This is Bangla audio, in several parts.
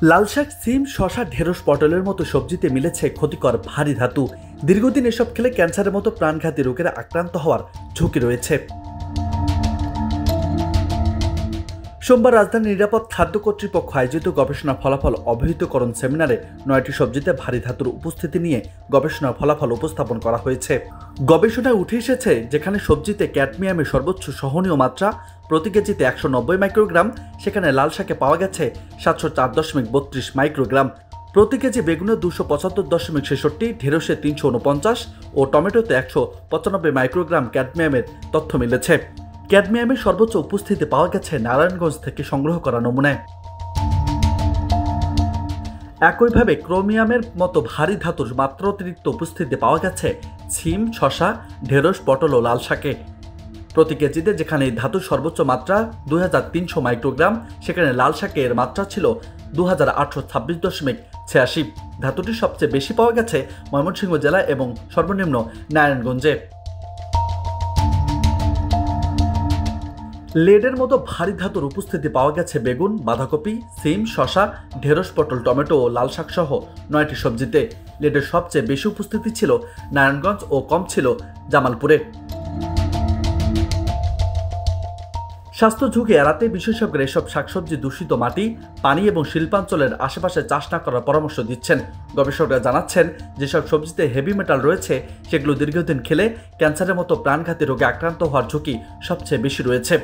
লালশাক, সিম, শসা, ঢেঁড়স, পটলের মতো সবজিতে মিলেছে ক্ষতিকর ভারী ধাতু। দীর্ঘদিন এসব খেলে ক্যান্সারের মতো প্রাণঘাতী রোগের আক্রান্ত হওয়ার ঝুঁকি রয়েছে। সোমবার রাজধানীর নিরাপদ খাদ্য কর্তৃপক্ষ আয়োজিত গবেষণা ফলাফল অবহিতকরণ সেমিনারে 9টি সবজিতে ভারী ধাতুর উপস্থিতি নিয়ে গবেষণার ফলাফল উপস্থাপন করা হয়েছে। গবেষণায় উঠে এসেছে, যেখানে সবজিতে ক্যাডমিয়ামের সর্বোচ্চ সহনীয় মাত্রা প্রতি কেজিতে 190 মাইক্রোগ্রাম, সেখানে লাল শাকে পাওয়া গেছে 704.32 মাইক্রোগ্রাম। প্রতি কেজি বেগুনে 275.66, ঢেঁড়সে 349 ও টমেটোতে 195 মাইক্রোগ্রাম ক্যাডমিয়ামের তথ্য মিলেছে। ক্যাডমিয়ামের সর্বোচ্চ উপস্থিতি পাওয়া গেছে নারায়ণগঞ্জ থেকে সংগ্রহ করা নমুনায়। একইভাবে ক্রোমিয়ামের মতো ভারী ধাতুর মাত্রাতিরিক্ত উপস্থিতি পাওয়া গেছে সিম, শসা, ঢেঁড়স, পটল ও লাল শাকে। প্রতি কেজিতে যেখানে এই ধাতুর সর্বোচ্চ মাত্রা 2300 মাইক্রোগ্রাম, সেখানে লাল শাকে এর মাত্রা ছিল 2826.86। ধাতুটি সবচেয়ে বেশি পাওয়া গেছে ময়মনসিংহ জেলা এবং সর্বনিম্ন নারায়ণগঞ্জে। লেডের মতো ভারী ধাতুর উপস্থিতি পাওয়া গেছে বেগুন, বাঁধাকপি, সিম, শসা, ঢেঁড়স, পটল, টমেটো ও লাল শাক সহ 9টি সবজিতে। লেডের সবচেয়ে বেশি উপস্থিতি ছিল নারায়ণগঞ্জ ও কম ছিল জামালপুরে। স্বাস্থ্য ঝুঁকি এড়াতে বিশেষজ্ঞরা এসব শাকসবজি দূষিত মাটি, পানি এবং শিল্পাঞ্চলের আশেপাশে চাষ না করার পরামর্শ দিচ্ছেন। গবেষকরা জানাচ্ছেন, যেসব সবজিতে হেভি মেটাল রয়েছে সেগুলো দীর্ঘদিন খেলে ক্যান্সারের মতো প্রাণঘাতী রোগে আক্রান্ত হওয়ার ঝুঁকি সবচেয়ে বেশি রয়েছে।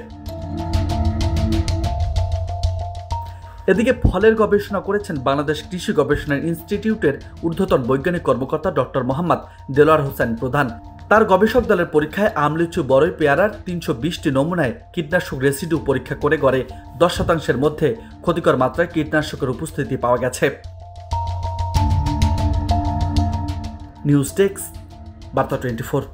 এদিকে ফলের গবেষণা করেছেন বাংলাদেশ কৃষি গবেষণা ইনস্টিটিউটের ঊর্ধ্বতন বৈজ্ঞানিক কর্মকর্তা ডক্টর মোহাম্মদ দেলোয়ার হোসেন প্রধান। তার গবেষক দলের পরীক্ষায় আম, লিচু, বরই, পেয়ারার 320টি নমুনায় কীটনাশক রেসিডিউ পরীক্ষা করে গড়ে 10% মধ্যে ক্ষতিকর মাত্রায় কীটনাশকের উপস্থিতি পাওয়া গেছে। নিউজ ডেস্ক, বার্তা 24।